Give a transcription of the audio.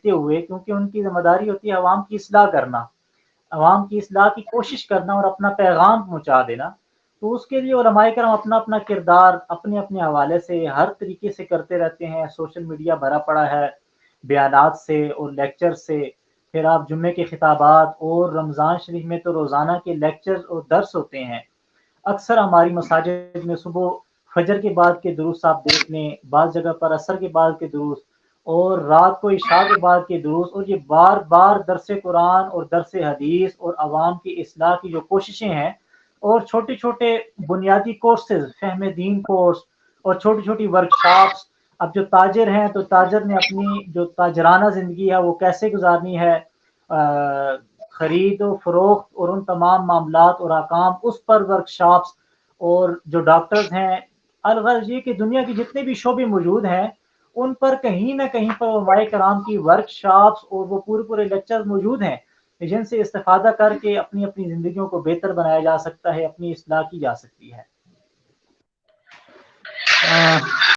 دیتے हुए, क्योंकि उनकी ज़िम्मेदारी होती है अवाम की इस्लाह करना, अवाम की इस्लाह की कोशिश करना और अपना पैगाम पहुँचा देना। तो उसके लिए उलमाए करम अपना-अपना किरदार अपने-अपने हवाले से हर तरीके से करते रहते हैं। सोशल मीडिया भरा पड़ा है बयानात से और लेक्चर से। फिर आप जुम्मे के खिताबात और रमज़ान शरीफ में तो रोज़ाना के लेक्चर्स और दर्स होते हैं। अक्सर हमारी मसाजिद में सुबह फजर के बाद के दुरूस आप देख लें, बाज़ जगह पर असर के बाद के दुरूस और रात को इशा के बाद के दुरूस, और ये बार-बार दर्स कुरान और दर्स हदीस और अवाम की इस्लाह की जो कोशिशें हैं, और छोटे-छोटे बुनियादी कोर्सेज़, फ़हम दीन कोर्स और छोटी-छोटी वर्कशॉप्स। अब जो ताजिर हैं, तो ताजिर ने अपनी जो ताजराना ज़िंदगी है वो कैसे गुज़ारनी है, खरीद और फरोख्त और उन तमाम मामलात और अहकाम, उस पर वर्कशॉप्स। और जो डॉक्टर्स हैं, अलगर्ज ये कि दुनिया के जितने भी शोबे मौजूद हैं, उन पर कहीं न कहीं पर उलमाए कराम की वर्कशॉप्स और वो पूरे-पूरे लेक्चर्स मौजूद हैं, जिनसे इस्तिफ़ादा करके अपनी-अपनी ज़िंदगियों को बेहतर बनाया जा सकता है, अपनी इस्लाह की जा सकती है।